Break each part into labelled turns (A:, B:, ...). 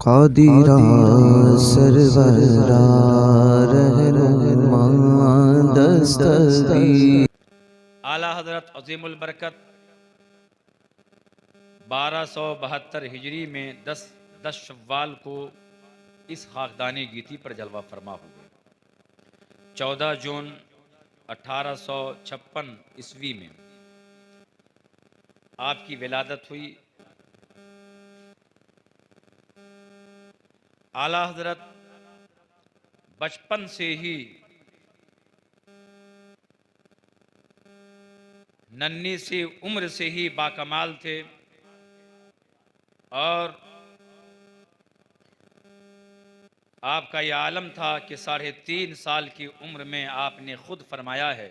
A: क़ादिरा सरवरा रहनुमा दस्तगीर।
B: आला हज़रत अज़ीमुल बरकत 1272 हिजरी में 10 शव्वाल को इस खाकदानी गीती पर जलवा फरमा हुए। 14 जून 1856 ईस्वी में आपकी विलादत हुई। आला हज़रत बचपन से ही नन्ही सी उम्र से ही बाकमाल थे और आपका यह आलम था कि 3.5 साल की उम्र में आपने खुद फरमाया है,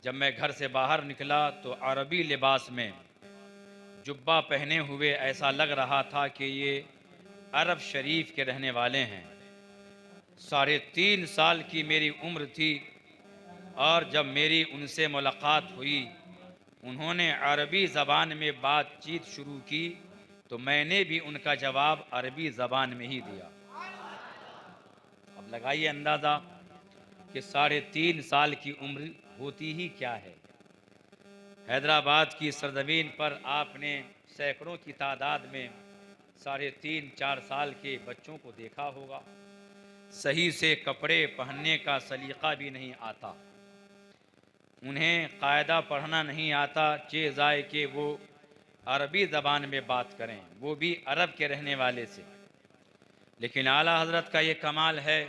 B: जब मैं घर से बाहर निकला तो अरबी लिबास में जुब्बा पहने हुए ऐसा लग रहा था कि ये अरब शरीफ के रहने वाले हैं। 3.5 साल की मेरी उम्र थी और जब मेरी उनसे मुलाकात हुई, उन्होंने अरबी ज़बान में बातचीत शुरू की तो मैंने भी उनका जवाब अरबी ज़बान में ही दिया। अब लगाइए अंदाज़ा कि 3.5 साल की उम्र होती ही क्या है। हैदराबाद की सरजमीन पर आपने सैकड़ों की तादाद में 3.5-4 साल के बच्चों को देखा होगा। सही से कपड़े पहनने का सलीक़ा भी नहीं आता, उन्हें कायदा पढ़ना नहीं आता, चीज़ आए कि वो अरबी ज़बान में बात करें, वो भी अरब के रहने वाले से। लेकिन आला हज़रत का ये कमाल है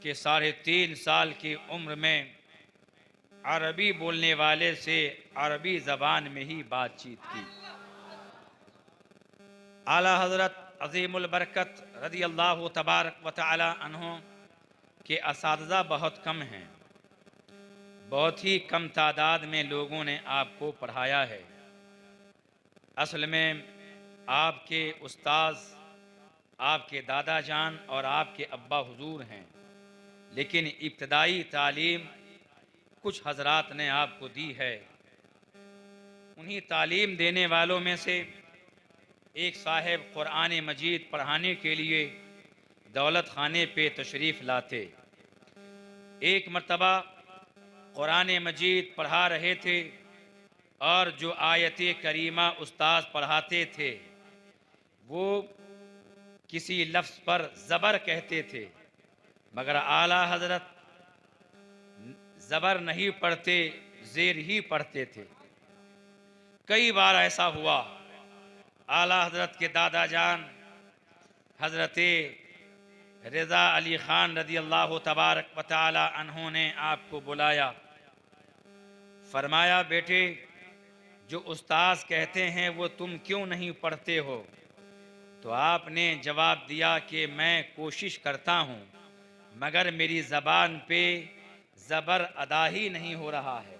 B: कि 3.5 साल की उम्र में अरबी बोलने वाले से अरबी ज़बान में ही बातचीत की। आला हज़रत अज़ीमुल बरकत रज़ी अल्लाह तबारक व तआला अन्हु के असातिज़ा बहुत कम हैं। बहुत ही कम तादाद में लोगों ने आपको पढ़ाया है। असल में आपके उस्ताद आपके दादा जान और आपके अब्बा हुजूर हैं, लेकिन इब्तदाई तालीम कुछ हजरात ने आपको दी है। उन्हीं तालीम देने वालों में से एक साहिब कुरान मजीद पढ़ाने के लिए दौलत खाने पे तशरीफ़ लाते। एक मर्तबा कुरान मजीद पढ़ा रहे थे और जो आयत करीमा उस्ताद पढ़ाते थे वो किसी लफ्ज़ पर ज़बर कहते थे, मगर आला हज़रत ज़बर नहीं पढ़ते, ज़ेर ही पढ़ते थे। कई बार ऐसा हुआ, आला हज़रत के दादा जान हज़रत रज़ा अली ख़ान रज़ी अल्लाह तबारक व तआला अन्हु ने आपको बुलाया, फरमाया बेटे जो उस्ताद कहते हैं वो तुम क्यों नहीं पढ़ते हो? तो आपने जवाब दिया कि मैं कोशिश करता हूँ मगर मेरी ज़बान पे ज़बर अदा ही नहीं हो रहा है।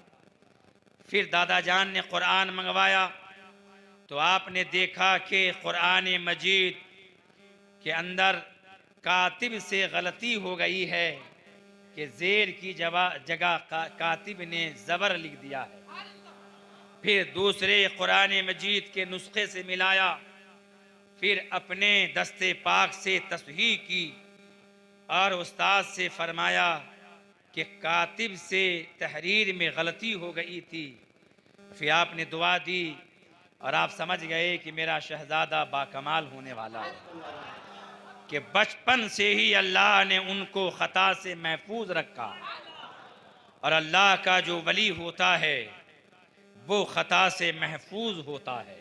B: फिर दादा जान ने कुरान मंगवाया तो आपने देखा कि कुरान मजीद के अंदर कातिब से गलती हो गई है कि ज़ेर की जगह कातिब ने ज़बर लिख दिया है। फिर दूसरे कुरान मजीद के नुस्खे से मिलाया, फिर अपने दस्ते पाक से तस्हीह की और उस्ताद से फरमाया कि कातिब से तहरीर में गलती हो गई थी। फिर आपने दुआ दी और आप समझ गए कि मेरा शहज़ादा बाकमाल होने वाला है, कि बचपन से ही अल्लाह ने उनको ख़ता से महफूज रखा। और अल्लाह का जो वली होता है वो ख़ता से महफूज होता है,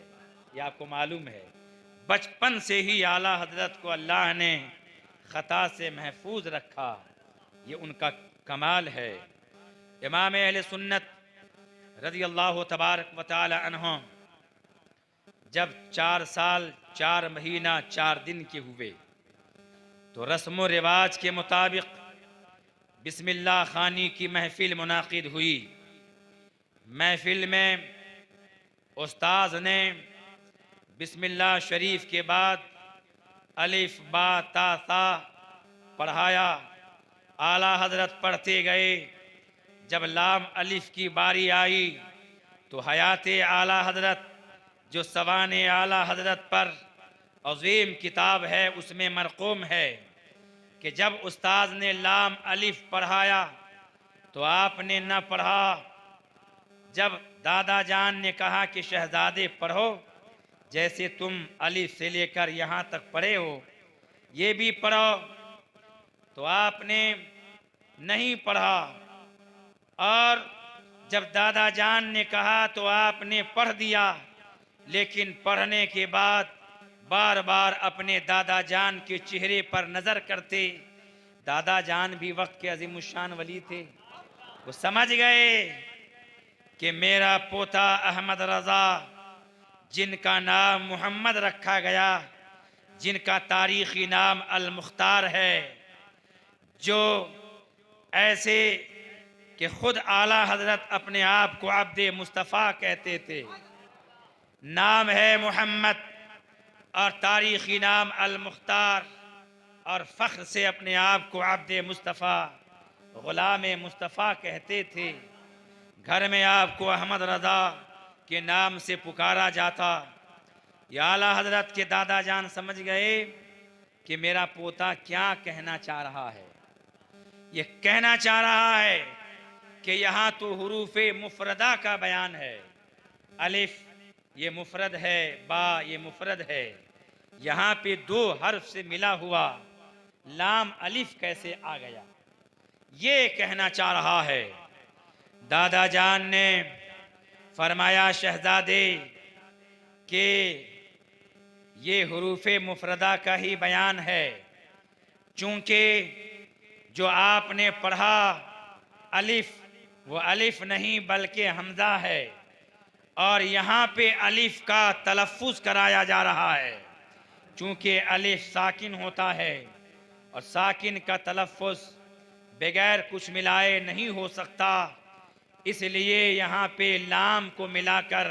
B: ये आपको मालूम है। बचपन से ही आला हज़रत को अल्लाह ने ख़ता से महफूज रखा, ये उनका कमाल है। इमाम अहले सुन्नत रज़ी अल्लाह तबारक व तआला अन्हु जब 4 साल 4 महीना 4 दिन के हुए तो रस्म व रिवाज के मुताबिक बिस्मिल्लाह खानी की महफिल मुनाकिद हुई। महफिल में उस्ताद ने बिस्मिल्लाह शरीफ के बाद अलिफ बा ता सा पढ़ाया। आला हज़रत पढ़ते गए। जब लाम अलिफ की बारी आई तो हयात आला हज़रत जो सवान आला हज़रत पर अजीम किताब है, उसमें मरकूम है कि जब उस्ताद ने लाम अलिफ पढ़ाया तो आपने न पढ़ा। जब दादा जान ने कहा कि शहजादे पढ़ो, जैसे तुम अलिफ से लेकर यहाँ तक पढ़े हो ये भी पढ़ो, तो आपने नहीं पढ़ा। और जब दादा जान ने कहा तो आपने पढ़ दिया, लेकिन पढ़ने के बाद बार बार अपने दादा जान के चेहरे पर नज़र करते। दादा जान भी वक्त के अजीमुशान वली थे, वो समझ गए कि मेरा पोता अहमद रज़ा, जिनका नाम मोहम्मद रखा गया, जिनका तारीख़ी नाम अल मुख्तार है, जो ऐसे कि खुद आला हजरत अपने आप को अब्दे मुस्तफ़ा कहते थे, नाम है मोहम्मद और तारीख़ी नाम अल मुख्तार, और फ़ख्र से अपने आप को अब्दे मुस्तफ़ा, ग़ुलाम मुस्तफ़ा कहते थे। घर में आपको अहमद रज़ा के नाम से पुकारा जाता। या आला हजरत के दादा जान समझ गए कि मेरा पोता क्या कहना चाह रहा है। ये कहना चाह रहा है कि यहाँ तो हुरूफ़े मुफ़रदा का बयान है, अलिफ ये मुफ़रद है, बा ये मुफ़रद है, यहाँ पे दो हर्फ से मिला हुआ लाम अलिफ कैसे आ गया, ये कहना चाह रहा है। दादा जान ने फरमाया शहजादे कि ये हुरूफ़े मुफ़रदा का ही बयान है, चूँकि जो आपने पढ़ा अलिफ वो अलिफ नहीं बल्कि हमज़ा है, और यहाँ पे अलिफ का तलफ़्फ़ुज़ कराया जा रहा है। चूँकि अलिफ साकिन होता है और साकिन का तलफ़्फ़ुज़ बगैर कुछ मिलाए नहीं हो सकता, इसलिए यहाँ पे लाम को मिलाकर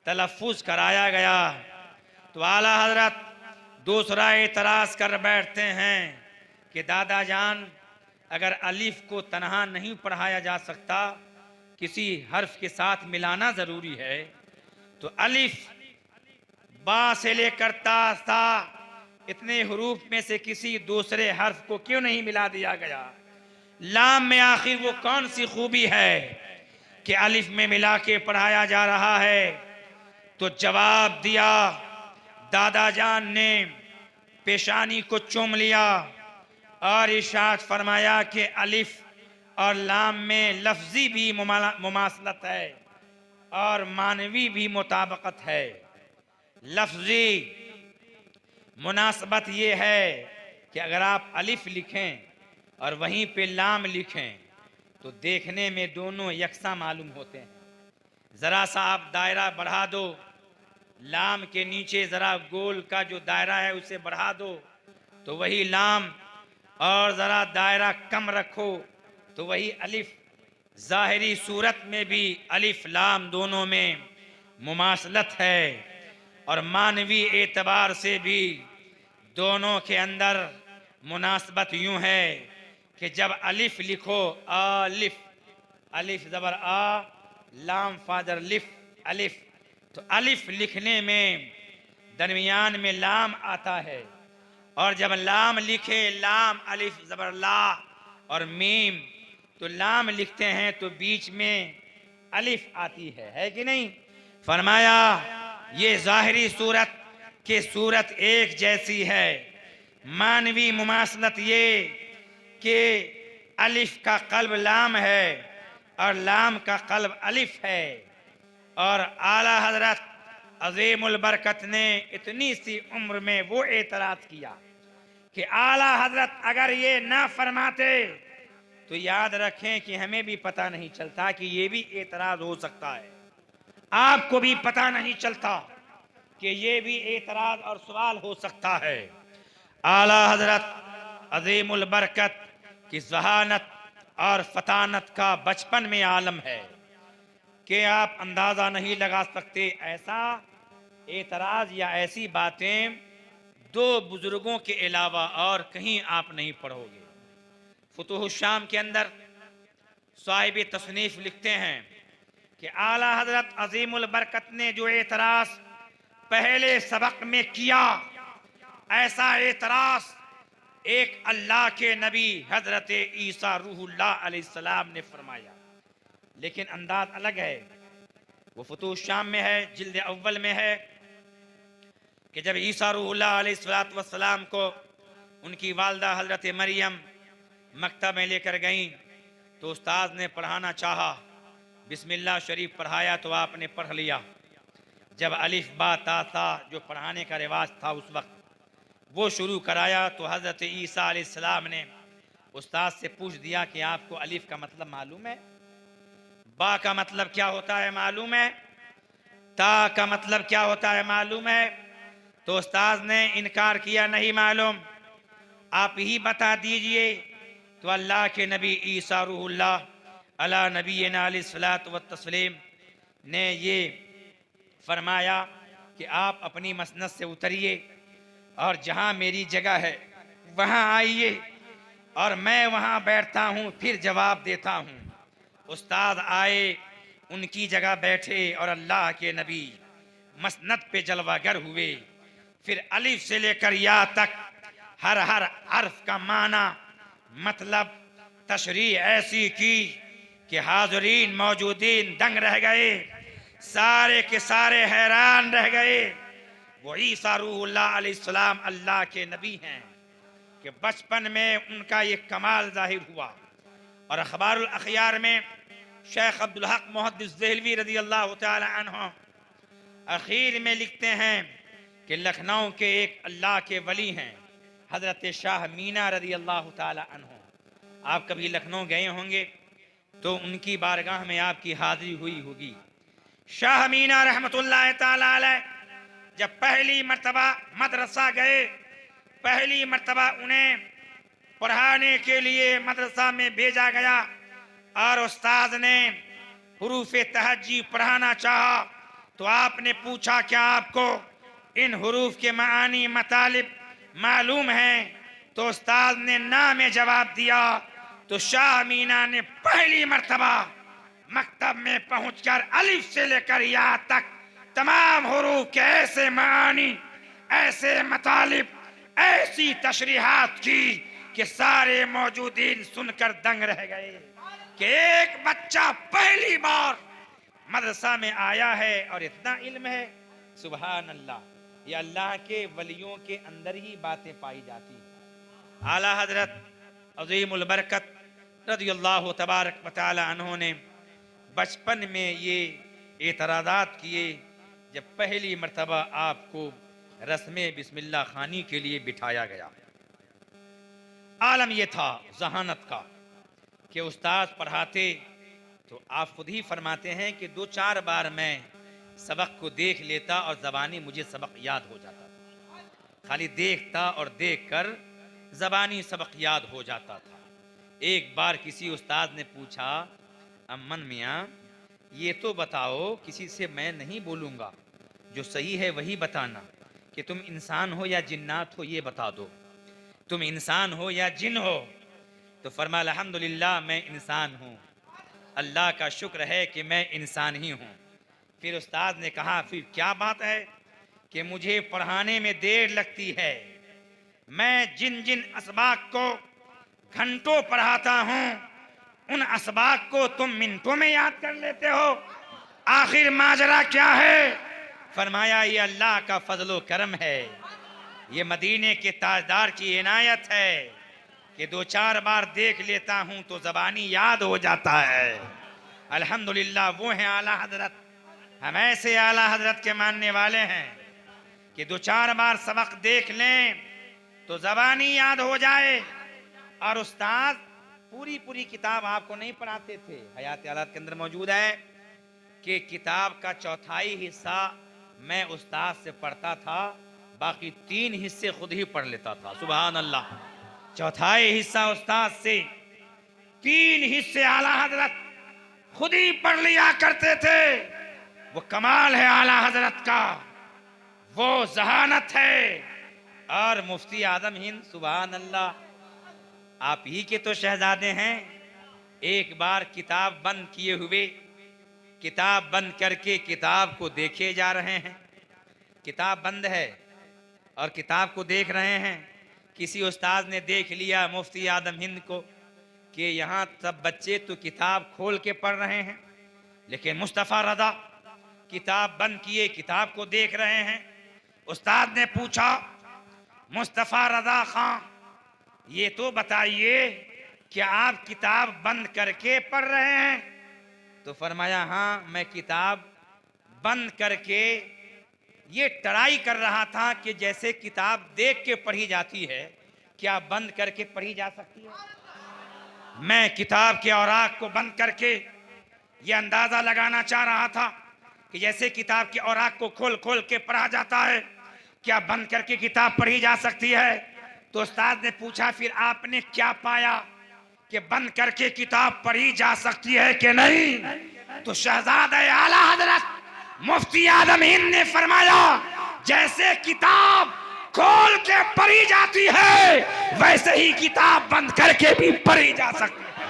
B: तलफ़्फ़ुज़ कराया गया। तो आला हजरत दूसरा एतराज़ कर बैठते हैं कि दादा जान, अगर अलिफ को तनहा नहीं पढ़ाया जा सकता, किसी हर्फ के साथ मिलाना ज़रूरी है, तो अलिफ बा से लेकर ता सा इतने हरूफ में से किसी दूसरे हर्फ को क्यों नहीं मिला दिया गया। लाम में आखिर वो कौन सी खूबी है कि अलिफ में मिला के पढ़ाया जा रहा है। तो जवाब दिया, दादा जान ने पेशानी को चूम लिया और इरशाद फरमाया कि अलिफ और लाम में लफ्जी भी मुमासलत है और मानवी भी मुताबकत है। लफ्जी मुनासबत ये है कि अगर आप अलिफ लिखें और वहीं पे लाम लिखें तो देखने में दोनों यकसा मालूम होते हैं। ज़रा सा आप दायरा बढ़ा दो, लाम के नीचे ज़रा गोल का जो दायरा है उसे बढ़ा दो तो वही लाम, और ज़रा दायरा कम रखो तो वही अलिफ। ज़ाहिरी सूरत में भी अलिफ लाम दोनों में मुमासलत है और मानवी एतबार से भी दोनों के अंदर मुनासबत यूँ है कि जब अलिफ लिखो अलिफ, अलिफ ज़बर आ, लाम फादर लिफ, अलिफ, तो अलिफ लिखने में दरमियान में लाम आता है, और जब लाम लिखे लाम अलिफ ज़बर ला और मीम, तो लाम लिखते हैं तो बीच में अलिफ आती है कि नहीं। फरमाया ये ज़ाहिरी सूरत के सूरत एक जैसी है, मानवी मुमासलत ये कि अलिफ का कल्ब लाम है और लाम का कल्ब अलिफ है। और आला हजरत अज़ीमुल बरकत ने इतनी सी उम्र में वो एतराज़ किया कि आला हजरत अगर ये ना फरमाते तो याद रखें कि हमें भी पता नहीं चलता कि ये भी एतराज़ हो सकता है, आपको भी पता नहीं चलता कि ये भी एतराज़ और सवाल हो सकता है। आला हजरत अज़ीमुल बरकत की ज़हानत और फतानत का बचपन में आलम है कि आप अंदाज़ा नहीं लगा सकते। ऐसा एतराज़ या ऐसी बातें दो बुजुर्गों के अलावा और कहीं आप नहीं पढ़ोगे। फुतूह शाम के अंदर साहिब तसनीफ़ लिखते हैं कि आला हजरत अज़ीमुल बरकत ने जो एतराज़ पहले सबक में किया ऐसा एतराज एक अल्लाह के नबी हजरत ईसा रूहुल्लाह अलैहिस्सलाम ने फरमाया, लेकिन अंदाज अलग है। वो फुतूह शाम में है, जिल्द अव्वल में है कि जब ईसा रूहुल्लाह अलैहिस्सलाम को उनकी वालदा हजरत मरियम मकतब में लेकर गईं तो उस्ताद ने पढ़ाना चाहा, बिस्मिल्लाह शरीफ पढ़ाया तो आपने पढ़ लिया। जब अलिफ बा ता सा जो पढ़ाने का रिवाज था उस वक्त वो शुरू कराया तो हज़रत ईसा अलैहिस्सलाम ने उस्ताद से पूछ दिया कि आपको अलिफ का मतलब मालूम है, बा का मतलब क्या होता है मालूम है, ता का मतलब क्या होता है मालूम है? तो उस्ताद ने इनकार किया, नहीं मालूम, आप ही बता दीजिए। तो अल्लाह के नबी ईसा रूहुल्लाह अला नबीना अलैहिस्सलातु वत्तस्लीम ने ये फरमाया कि आप अपनी मसनद से उतरिए और जहाँ मेरी जगह है वहाँ आइए और मैं वहाँ बैठता हूँ, फिर जवाब देता हूँ। उस्ताद आए, उनकी जगह बैठे और अल्लाह के नबी मसनद पे जलवागर हुए। फिर अलिफ से लेकर या तक हर हर्फ का माना मतलब तशरीह ऐसी की कि हाज़रीन मौजूदीन दंग रह गए, सारे के सारे हैरान रह गए। वो ईसा रूहुल्लाह अलैहिस्सलाम अल्लाह के नबी हैं कि बचपन में उनका ये कमाल जाहिर हुआ। और अखबारुल अखयार में शेख अब्दुल हक मुहद्दिस देहलवी रज़ी अल्लाह तआला अन्हु आखिर में लिखते हैं कि लखनऊ के एक अल्लाह के वली हैं हज़रत शाह मीना रज़ी अल्लाह तआला अन्हु। आप कभी लखनऊ गए होंगे तो उनकी बारगाह में आपकी हाजिरी हुई होगी। शाह मीना रहमतुल्लाह तआला अलैह जब पहली मर्तबा मदरसा गए, पहली मर्तबा उन्हें पढ़ाने के लिए मदरसा में भेजा गया और उस्ताद ने हुरूफ तहज्जी पढ़ाना चाहा तो आपने पूछा क्या आपको इन हुरूफ के मानी मतालिब मालूम हैं? तो उस्ताद ने ना में जवाब दिया। तो शाह मीना ने पहली मर्तबा मकतब में पहुंचकर अलिफ से लेकर या तक तमाम हुरूफ के ऐसे मानी, ऐसे मतालिब, ऐसी तशरीहात की कि सारे मौजूदीन सुनकर दंग रह गए कि एक बच्चा पहली बार मदरसा में आया है और इतना इल्म है। सुभान अल्लाह, ये अल्लाह के वलियों के अंदर ही बातें पाई जाती हैं। आला हजरत अज़ीमुल बरकत रज़ियल्लाहु तबारक व तआला अन्हु ने बचपन में ये एतराज़ात किए जब पहली मर्तबा आपको रस्म बिस्मिल्लाह खानी के लिए बिठाया गया। आलम ये था जहानत का कि उस्ताद पढ़ाते तो आप खुद ही फरमाते हैं कि 2-4 बार मैं सबक को देख लेता और ज़बानी मुझे सबक याद हो जाता था। खाली देखता और देखकर ज़बानी सबक याद हो जाता था। एक बार किसी उस्ताद ने पूछा, अम्मन मियाँ ये तो बताओ, किसी से मैं नहीं बोलूँगा, जो सही है वही बताना कि तुम इंसान हो या जिन्नात हो, ये बता दो, तुम इंसान हो या जिन हो? तो फरमा अल्हम्दुलिल्लाह मैं इंसान हूँ, अल्लाह का शुक्र है कि मैं इंसान ही हूँ। फिर उस्ताद ने कहा फिर क्या बात है कि मुझे पढ़ाने में देर लगती है, मैं जिन जिन असबाक को घंटों पढ़ाता हूँ उन असबाक को तुम मिनटों में याद कर लेते हो, आखिर माजरा क्या है? फरमाया ये अल्लाह का फजलो करम है, ये मदीने के ताजदार की इनायत है कि 2-4 बार देख लेता हूँ तो ज़बानी याद हो जाता है। अल्हम्दुलिल्लाह वो हैं आला हजरत, हम ऐसे आला हजरत के मानने वाले हैं कि 2-4 बार सबक देख लें तो ज़बानी याद हो जाए। और उस्ताद पूरी किताब आपको नहीं पढ़ाते थे, हयात हालात के अंदर मौजूद है कि किताब का 1/4 हिस्सा मैं उस्ताद से पढ़ता था, बाकी 3 हिस्से खुद ही पढ़ लेता था। सुभान अल्लाह, 1/4 हिस्सा उस्ताद से, 3 हिस्से आला हजरत खुद ही पढ़ लिया करते थे। वो कमाल है आला हजरत का, वो जहानत है। और मुफ्ती आजम हिंद, सुभान अल्लाह, आप ही के तो शहजादे हैं। एक बार किताब बंद किए हुए, किताब बंद करके किताब को देखे जा रहे हैं, किताब बंद है और किताब को देख रहे हैं। किसी उस्ताद ने देख लिया मुफ्ती आदम हिंद को कि यहाँ सब बच्चे तो किताब खोल के पढ़ रहे हैं, लेकिन मुस्तफ़ा रज़ा किताब बंद किए किताब को देख रहे हैं। उस्ताद ने पूछा, मुस्तफ़ा रज़ा खां, ये तो बताइए क्या आप किताब बंद करके पढ़ रहे हैं? तो फरमाया, हाँ, मैं किताब बंद करके ये ट्राई कर रहा था कि जैसे किताब देख के पढ़ी जाती है, क्या बंद करके पढ़ी जा सकती है? मैं किताब के औराक को बंद करके ये अंदाज़ा लगाना चाह रहा था कि जैसे किताब के औराक को खोल खोल के पढ़ा जाता है, क्या बंद करके किताब पढ़ी जा सकती है? तो उस्ताद ने पूछा, फिर आपने क्या पाया कि बंद करके किताब पढ़ी जा सकती है कि नहीं? तो शहजादा आला हजरत मुफ्ती आदम हिंद ने फरमाया, जैसे किताब खोल के पढ़ी जाती है वैसे ही किताब बंद करके भी पढ़ी जा सकती है।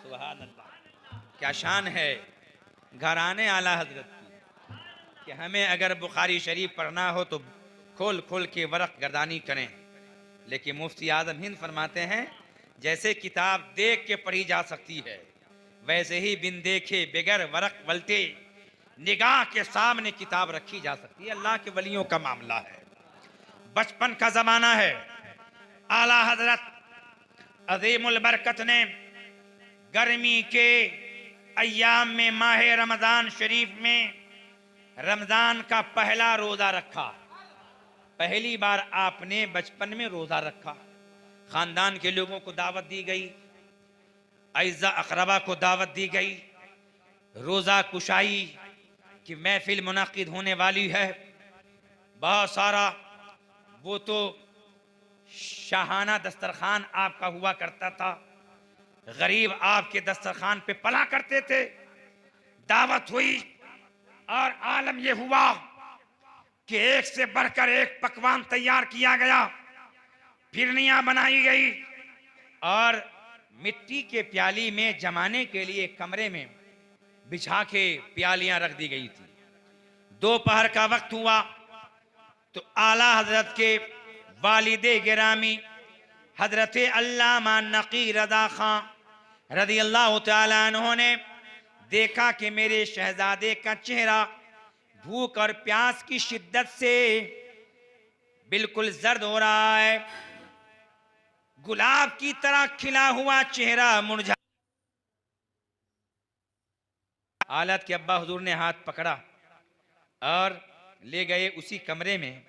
B: सुभान अल्लाह, क्या शान है घराने आला हजरत की कि हमें अगर बुखारी शरीफ पढ़ना हो तो खोल खोल के वरक गर्दानी करें, लेकिन मुफ्ती आदम हिंद फरमाते हैं जैसे किताब देख के पढ़ी जा सकती है वैसे ही बिन देखे बगैर वरक वलटे निगाह के सामने किताब रखी जा सकती है। अल्लाह के वलियों का मामला है। बचपन का जमाना है। आला हजरत अजीमुल बरकत ने गर्मी के अय्याम में माह रमजान शरीफ में रमजान का पहला रोजा रखा। पहली बार आपने बचपन में रोजा रखा। खानदान के लोगों को दावत दी गई, अइज़ा अक़रबा को दावत दी गई, रोज़ा कुशाई की महफिल मुनक़िद होने वाली है। बहुत सारा वो तो शाहाना दस्तरखान आपका हुआ करता था, गरीब आपके दस्तरखान पे पला करते थे। दावत हुई और आलम ये हुआ कि एक से बढ़कर एक पकवान तैयार किया गया, फिरनियाँ बनाई गई और मिट्टी के प्याली में जमाने के लिए कमरे में बिछा के प्यालियां रख दी गई थी। दोपहर का वक्त हुआ तो आला हजरत के वालिदे गिरामी हजरत अल्लामा नकी रज़ा खां रज़ी अल्लाह तआला अन्हु ने देखा कि मेरे शहजादे का चेहरा भूख और प्यास की शिद्दत से बिल्कुल जर्द हो रहा है, गुलाब की तरह खिला हुआ चेहरा मुरझा। आलत के अब्बा हुजूर ने हाथ पकड़ा और ले गए उसी कमरे में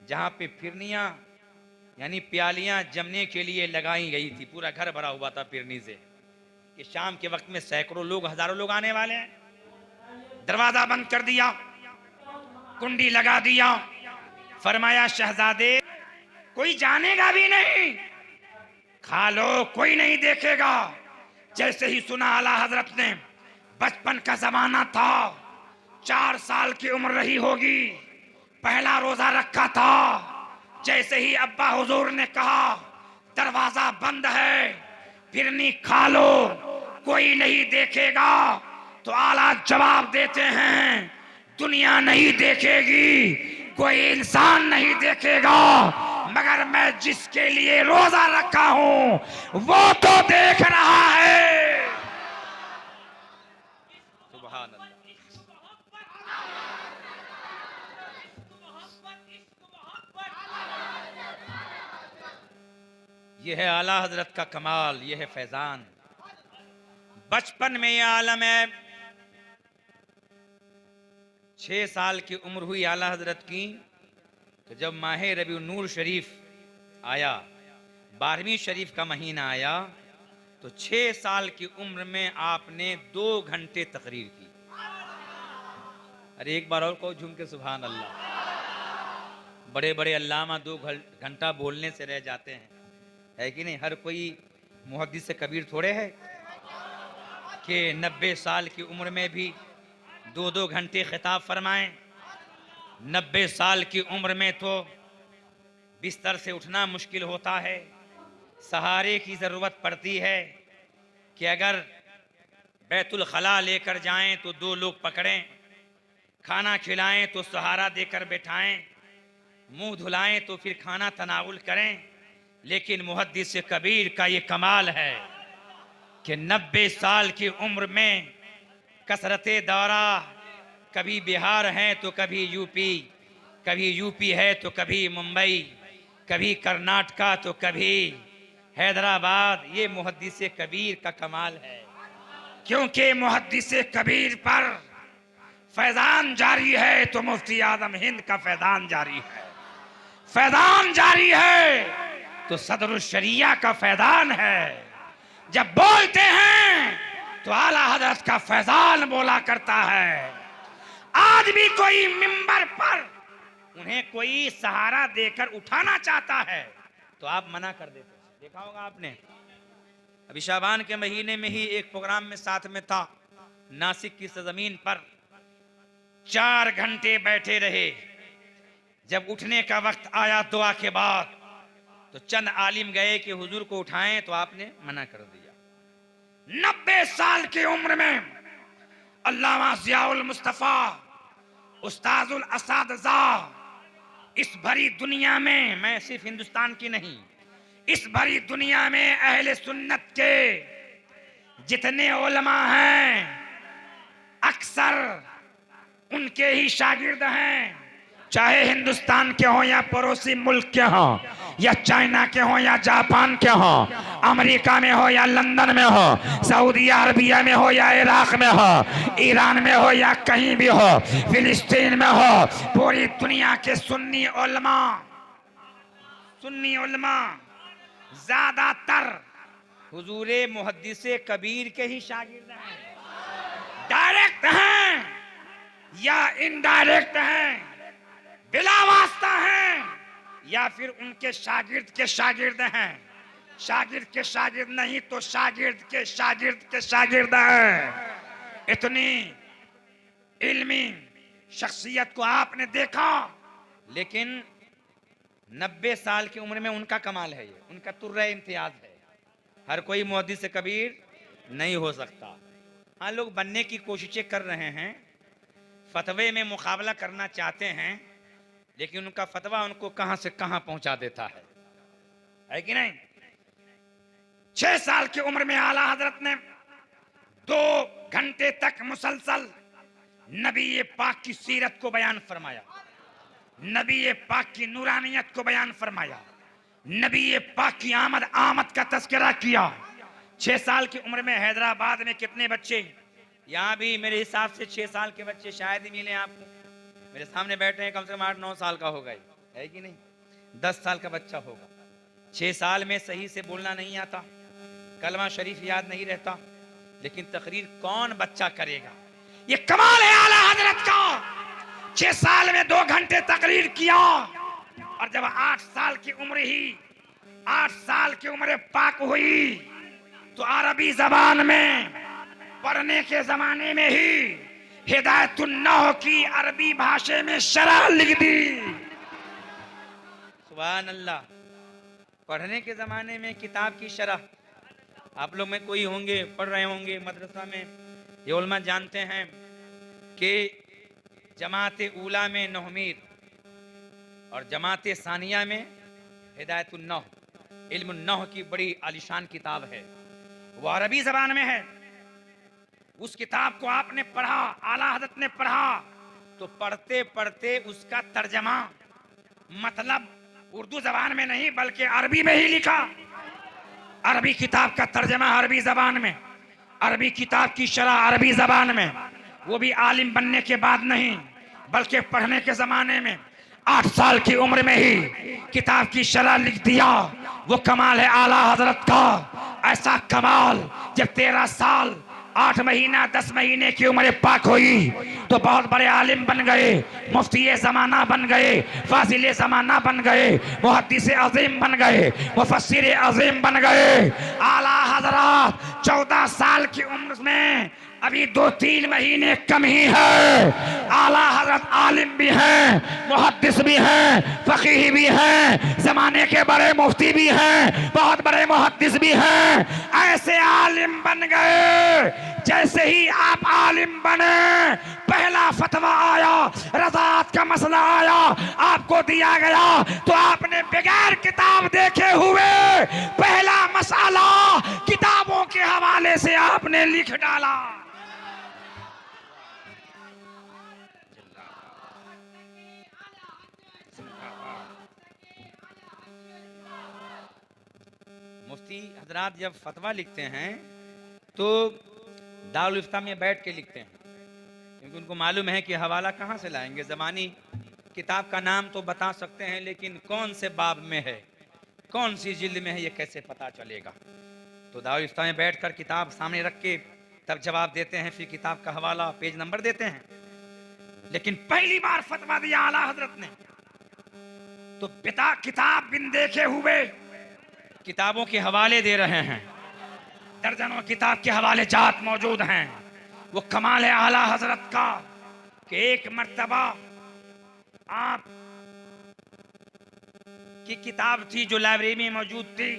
B: जहां पे फिरनियां यानी प्यालियां जमने के लिए लगाई गई थी। पूरा घर भरा हुआ था फिरनी से कि शाम के वक्त में सैकड़ों लोग, हजारों लोग आने वाले हैं। दरवाजा बंद कर दिया, कुंडी लगा दिया, फरमाया शहजादे कोई जानेगा भी नहीं, खा लो, कोई नहीं देखेगा। जैसे ही सुना आला हजरत ने, बचपन का जमाना था, 4 साल की उम्र रही होगी, पहला रोजा रखा था। जैसे ही अब्बा हुजूर ने कहा दरवाजा बंद है, फिरनी खा लो, कोई नहीं देखेगा, तो आला जवाब देते हैं दुनिया नहीं देखेगी, कोई इंसान नहीं देखेगा, मगर मैं जिसके लिए रोजा रखा हूं वो तो देख रहा है। सुभान अल्लाह। यह है आला हजरत का कमाल, यह है फैजान। बचपन में यह आलम है। 6 साल की उम्र हुई आला हजरत की तो जब माह रबी नूर शरीफ आया, 12वीं शरीफ का महीना आया, तो 6 साल की उम्र में आपने 2 घंटे तकरीर की। अरे एक बार और को झूम के सुभान अल्लाह। बड़े बड़े अल्लामा 2 घंटा बोलने से रह जाते हैं, है कि नहीं? हर कोई मुहद्दिस से कबीर थोड़े है कि 90 साल की उम्र में भी 2-2 घंटे खिताब फरमाएं। 90 साल की उम्र में तो बिस्तर से उठना मुश्किल होता है, सहारे की ज़रूरत पड़ती है कि अगर बैतुल खला लेकर जाएं तो 2 लोग पकड़ें, खाना खिलाएं तो सहारा देकर बैठाएं, मुंह धुलाएं तो फिर खाना तनावुल करें। लेकिन मुहद्दिस कबीर का ये कमाल है कि 90 साल की उम्र में कसरते दौरा, कभी बिहार है तो कभी यूपी है तो कभी मुंबई, कभी कर्नाटका तो कभी हैदराबाद। ये मुहद्दिस कबीर का कमाल है, क्योंकि मुहद्दिस कबीर पर फैजान जारी है तो मुफ्ती आजम हिंद का फैजान जारी है, फैजान जारी है तो सदरुल शरिया का फैजान है। जब बोलते हैं तो आला हजरत का फैजान बोला करता है। आज भी कोई मिंबर पर उन्हें कोई सहारा देकर उठाना चाहता है तो आप मना कर देते हैं। देखा होगा आपने, अभी शाबान के महीने में ही एक प्रोग्राम में साथ में था, नासिक की सरजमीन पर 4 घंटे बैठे रहे। जब उठने का वक्त आया दुआ के बाद तो चंद आलिम गए कि हुजूर को उठाएं तो आपने मना कर दिया। 90 साल की उम्र में अल्लामा ज़ियाउल मुस्तफा उस्ताजुल असातिज़ा इस भरी दुनिया में, मैं सिर्फ हिंदुस्तान की नहीं, इस भरी दुनिया में अहले सुन्नत के जितने उलमा हैं अक्सर उनके ही शागिर्द हैं, चाहे हिंदुस्तान के हो या पड़ोसी मुल्क के हो, या चाइना के हो या जापान के हो, अमेरिका में हो या लंदन में हो, सऊदी अरबिया में हो या इराक में हो, ईरान में हो या कहीं भी हो, फिलिस्तीन में हो, पूरी दुनिया के सुन्नी उलमा ज्यादातर हुजूरे मुहद्दिसे कबीर के ही शागिर्द हैं, डायरेक्ट हैं या इनडायरेक्ट हैं, बिला वास्ता हैं या फिर उनके शागिर्द के शागिर्द हैं। शागिर्द के शागिर्द नहीं तो शागिर्द के शागिर्द के शागिर्द हैं। इतनी इल्मी शख्सियत को आपने देखा, लेकिन 90 साल की उम्र में उनका कमाल है, ये उनका तुर्रे इम्तियाज है। हर कोई मुहद्दिस कबीर नहीं हो सकता। हाँ, लोग बनने की कोशिशें कर रहे हैं, फतवे में मुकाबला करना चाहते हैं, लेकिन उनका फतवा उनको कहां से कहां पहुंचा देता है कि नहीं। 6 साल की उम्र में आला हजरत ने 2 घंटे तक मुसलसल नबी पाक की सीरत को बयान फरमाया, नबी पाक की नूरानियत को बयान फरमाया, नबी पाक की आमद का तज़किरा किया। 6 साल की उम्र में हैदराबाद में कितने बच्चे, यहाँ भी मेरे हिसाब से 6 साल के बच्चे शायद ही मिले आपको। मेरे सामने बैठे हैं, कम से कम 8-9 साल का होगा, है कि नहीं, 10 साल का बच्चा होगा। 6 साल में सही से बोलना नहीं आता, कलमा शरीफ याद नहीं रहता, लेकिन तकरीर कौन बच्चा करेगा। ये कमाल है आला हजरत का। 6 साल में 2 घंटे तकरीर किया, और जब 8 साल की उम्र पाक हुई तो अरबी जबान में पढ़ने के जमाने में ही हिदायतुन्नह की अरबी भाषा में शरह लिख दी। सुभान अल्लाह, पढ़ने के जमाने में किताब की शरह। आप लोग में कोई होंगे, पढ़ रहे होंगे मदरसा में, ये उलमा जानते हैं कि जमाते ऊला में नहमीर और जमाते सानिया में हिदायतुन्नह, इल्मुन्नह की बड़ी आलिशान किताब है, वो अरबी जबान में है। उस किताब को आपने पढ़ा, आला हज़रत ने पढ़ा, तो पढ़ते पढ़ते उसका तर्जमा मतलब उर्दू जबान में नहीं बल्कि अरबी में ही लिखा। अरबी किताब का तर्जमा अरबी जबान में, अरबी किताब की शरह अरबी जबान में, वो भी आलिम बनने के बाद नहीं बल्कि पढ़ने के जमाने में 8 साल की उम्र में ही किताब की शरह लिख दिया। वो कमाल है आला हजरत का, ऐसा कमाल। जब 13 साल 8 महीना 10 महीने की उम्र पाक हुई तो बहुत बड़े आलिम बन गए, मुफ्ती ज़माना बन गए, फाजिल ज़माना बन गए, मुहद्दिस अज़ीम बन गए, मुफस्सिर अज़ीम बन गए। आला हज़रत 14 साल की उम्र में अभी 2-3 महीने कम ही है। आला हजरत आलिम भी हैं, मुहद्दिस भी हैं, फकीह भी हैं, जमाने के बड़े मुफ्ती भी हैं, बहुत बड़े मुहद्दिस भी हैं। ऐसे आलिम बन गए, जैसे ही आप आलिम बने पहला फतवा आया, रज़ात का मसला आया, आपको दिया गया तो आपने बगैर किताब देखे हुए पहला मसाला किताबों के हवाले से आपने लिख डाला। मुफ्ती हजरात जब फतवा लिखते हैं तो दारुल इफ्ता में बैठ के लिखते हैं, क्योंकि उनको मालूम है कि हवाला कहाँ से लाएंगे। ज़मानी किताब का नाम तो बता सकते हैं, लेकिन कौन से बाब में है, कौन सी जिल्द में है, ये कैसे पता चलेगा। तो दारुल इफ्ता में बैठकर किताब सामने रख के तब जवाब देते हैं, फिर किताब का हवाला पेज नंबर देते हैं। लेकिन पहली बार फतवा दिया आला हजरत ने तो पिता किताब बिन देखे हुए किताबों के हवाले दे रहे हैं। दर्जनों किताब के हवाले जात मौजूद हैं। वो कमाल है आला हजरत का कि एक मर्तबा आप की किताब थी जो लाइब्रेरी में मौजूद थी।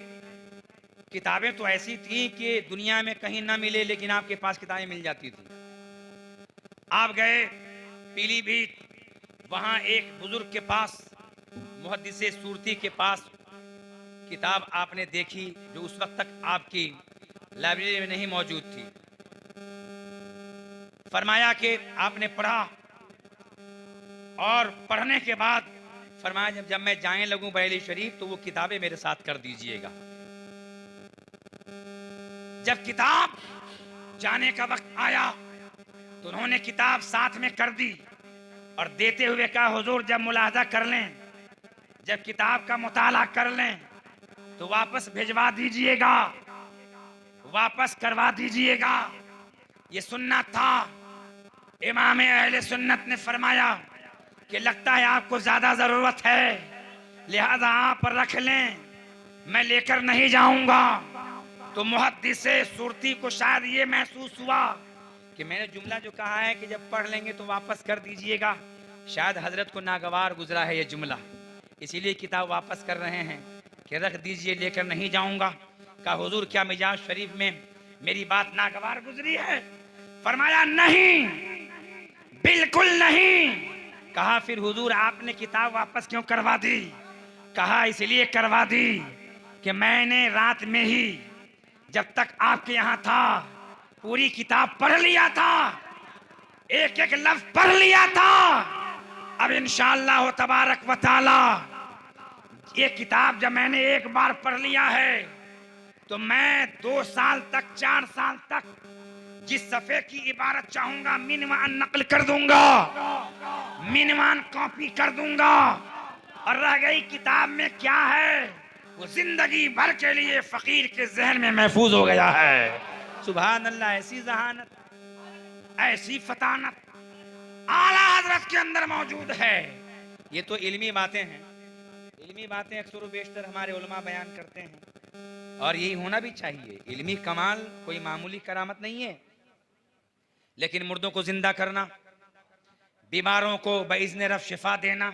B: किताबें तो ऐसी थी कि दुनिया में कहीं ना मिले, लेकिन आपके पास किताबें मिल जाती थी। आप गए पीलीभीत, वहां एक बुजुर्ग के पास, मुहद्दिसे सूरती के पास किताब आपने देखी जो उस वक्त तक आपकी लाइब्रेरी में नहीं मौजूद थी। फरमाया कि आपने पढ़ा और पढ़ने के बाद फरमाया जब मैं जाने लगूं बरेली शरीफ तो वो किताबें मेरे साथ कर दीजिएगा। जब किताब जाने का वक्त आया तो उन्होंने किताब साथ में कर दी और देते हुए कहा, हुजूर जब मुलाहजा कर लें, जब किताब का मुताला कर लें तो वापस भिजवा दीजिएगा, वापस करवा दीजिएगा। ये सुन्नत था। इमाम अहले सुन्नत ने फरमाया कि लगता है आपको ज्यादा जरूरत है, लिहाजा आप रख लें, मैं लेकर नहीं जाऊंगा। तो मुहद्दिसे सूरती को शायद ये महसूस हुआ कि मैंने जुमला जो कहा है कि जब पढ़ लेंगे तो वापस कर दीजिएगा, शायद हजरत को नागवार गुजरा है ये जुमला, इसीलिए किताब वापस कर रहे हैं कि रख दीजिए, लेकर नहीं जाऊंगा। कहा हुजूर क्या मिजाज शरीफ में मेरी बात नागवार गुजरी है? फरमाया नहीं, बिल्कुल नहीं। कहा फिर हुजूर आपने किताब वापस क्यों करवा दी? कहा इसलिए करवा दी कि मैंने रात में ही जब तक आपके यहाँ था पूरी किताब पढ़ लिया था, एक एक लफ्ज पढ़ लिया था। अब इंशाअल्लाह तबारक व तआला ये किताब जब मैंने एक बार पढ़ लिया है तो मैं 2 साल तक 4 साल तक जिस सफ़े की इबारत चाहूंगा मिनवान नकल कर दूंगा, मिनवान कॉपी कर दूंगा, और रह गई किताब में क्या है वो जिंदगी भर के लिए फकीर के जहन में महफूज हो गया है। सुभान अल्लाह, ऐसी जहानत, ऐसी फतानत आला हजरत के अंदर मौजूद है। ये तो इल्मी बातें हैं, इल्मी बातें अक्सर बेशतर हमारे उलमा बयान करते हैं और यही होना भी चाहिए। इल्मी कमाल कोई मामूली करामत नहीं है, लेकिन मुर्दों को जिंदा करना, बीमारों को बइज़्न रब शिफा देना,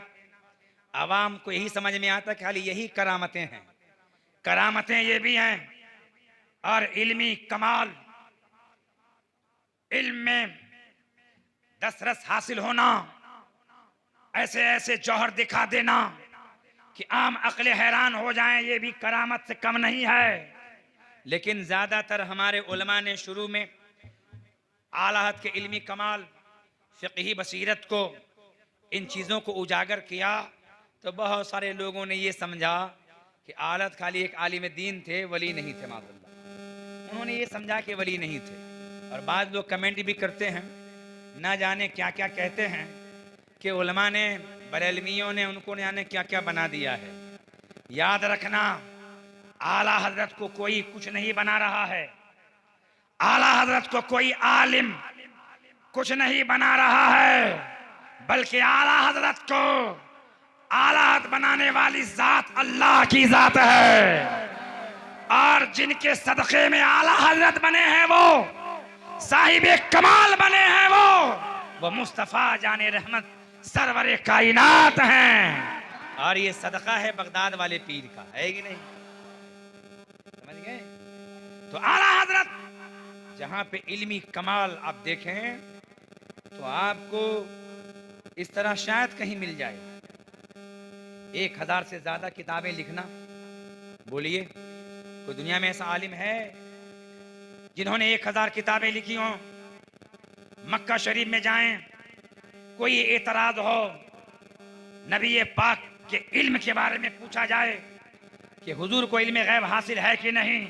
B: आवाम को यही समझ में आता कि खाली यही करामतें हैं। करामतें ये भी हैं और इल्मी कमाल, इल्म में दस्तरस हासिल होना, ऐसे ऐसे जौहर दिखा देना कि आम अक्ल हैरान हो जाएं, ये भी करामत से कम नहीं है। लेकिन ज़्यादातर हमारे उलमा ने शुरू में आला के इल्मी कमाल, फ़िक़ही बसीरत को, इन चीज़ों को उजागर किया तो बहुत सारे लोगों ने ये समझा कि आलत खाली एक आलिम दीन थे, वली नहीं थे। माज़अल्लाह, उन्होंने ये समझा कि वली नहीं थे। और बाद लोग कमेंट भी करते हैं, ना जाने क्या क्या कहते हैं कि उलमा ने, बरेलवियों ने उनको जाने क्या क्या बना दिया है। याद रखना, आला हजरत को कोई कुछ नहीं बना रहा है, आला हजरत को कोई आलिम कुछ नहीं बना रहा है, बल्कि आला हजरत को आला बनाने वाली जात अल्लाह की जात है। और जिनके सदक़े में आला हजरत बने हैं वो साहिबे कमाल बने हैं वो मुस्तफा जाने रहमत सरवरे कायनात हैं। और ये सदका है बगदाद वाले पीर का, है कि नहीं? समझ गए? तो आला हजरत जहां पे इल्मी कमाल आप देखें तो आपको इस तरह शायद कहीं मिल जाए। 1000 से ज्यादा किताबें लिखना, बोलिए कोई दुनिया में ऐसा आलिम है जिन्होंने 1000 किताबें लिखी हों? मक्का शरीफ में जाएं, कोई एतराज हो, नबी पाक के इल्म के बारे में पूछा जाए कि हुजूर को इल्म गैब हासिल है कि नहीं,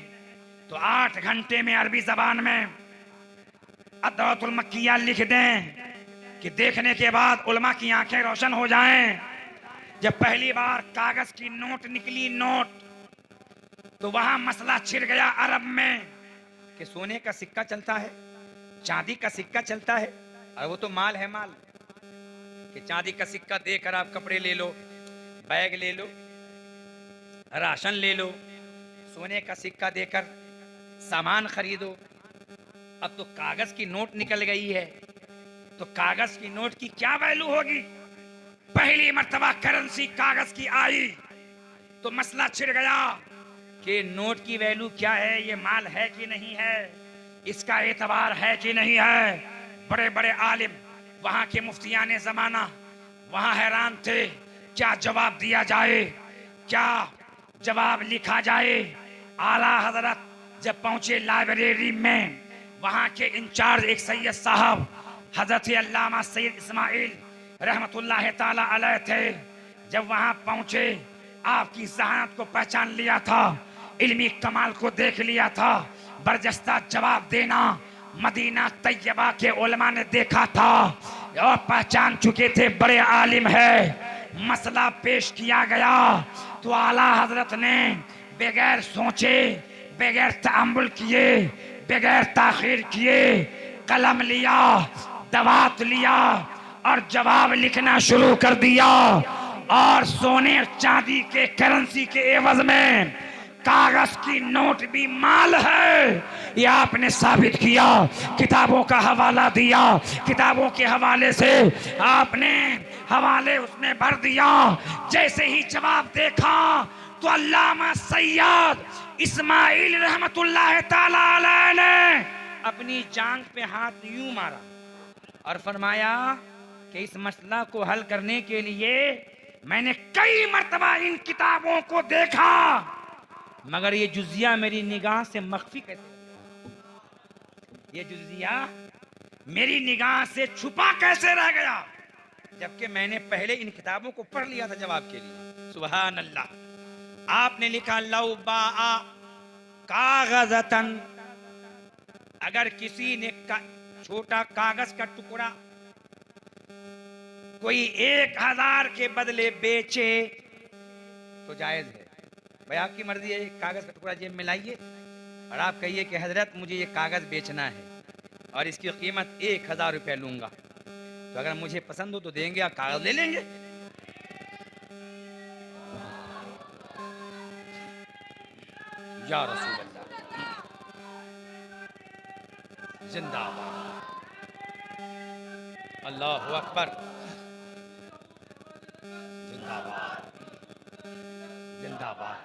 B: तो 8 घंटे में अरबी जबान में अदरतुल मक्किया लिख दें कि देखने के बाद उलमा की आंखें रोशन हो जाएं। जब पहली बार कागज की नोट निकली, नोट, तो वहां मसला छिड़ गया अरब में कि सोने का सिक्का चलता है, चांदी का सिक्का चलता है, और वो तो माल है माल, कि चांदी का सिक्का देकर आप कपड़े ले लो, बैग ले लो, राशन ले लो, सोने का सिक्का देकर सामान खरीदो। अब तो कागज की नोट निकल गई है, तो कागज की नोट की क्या वैल्यू होगी? पहली मर्तबा करेंसी कागज की आई तो मसला छिड़ गया कि नोट की वैल्यू क्या है, ये माल है कि नहीं है, इसका एतबार है कि नहीं है। बड़े बड़े आलिम, वहां के मुफ्तियाने जमाना वहां हैरान थे, क्या जवाब दिया जाए, क्या जवाब लिखा जाए। आला हजरत जब पहुंचे लाइब्रेरी में, वहां के इंचार्ज एक सैयद साहब हजरत अल्लामा सैयद इस्माइल रहमतुल्लाह ताला अलैह थे। जब वहां पहुंचे, आपकी जहानत को पहचान लिया था, इल्मी कमाल को देख लिया था, बरजस्ता जवाब देना मदीना तैयबा के उलमा ने देखा था और पहचान चुके थे, बड़े आलिम है। मसला पेश किया गया तो आला हजरत ने बगैर सोचे, बगैर तअम्मुल किए, बगैर ताखीर किए कलम लिया, दवात लिया और जवाब लिखना शुरू कर दिया। और सोने और चांदी के करेंसी के एवज में कागज की नोट भी माल है, ये आपने साबित किया। किताबों का हवाला दिया, किताबों के हवाले से आपने हवाले उसमें भर दिया। जैसे ही जवाब देखा तो अल्लामा सैयद इस्माइल रहमतुल्लाह ताला अलैह ने अपनी जांघ पे हाथ यूं मारा और फरमाया कि इस मसला को हल करने के लिए मैंने कई मर्तबा इन किताबों को देखा, मगर ये जुजिया मेरी निगाह से मख्फी कैसे, ये जुजिया मेरी निगाह से छुपा कैसे रह गया, जबकि मैंने पहले इन किताबों को पढ़ लिया था जवाब के लिए। सुभान अल्लाह। आपने लिखा लौ बाआ कागज़तन, अगर किसी ने छोटा कागज का टुकड़ा कोई 1000 के बदले बेचे तो जायज है। भाई आपकी मर्जी है, कागज का टुकड़ा जेब में लाइए और आप कहिए कि हजरत मुझे ये कागज बेचना है और इसकी कीमत 1000 रुपये लूंगा, तो अगर मुझे पसंद हो तो देंगे, आप कागज ले लेंगे। या रसूल अल्लाह, जिंदाबाद, अल्लाहु अकबर, जिंदाबाद, जिंदाबाद।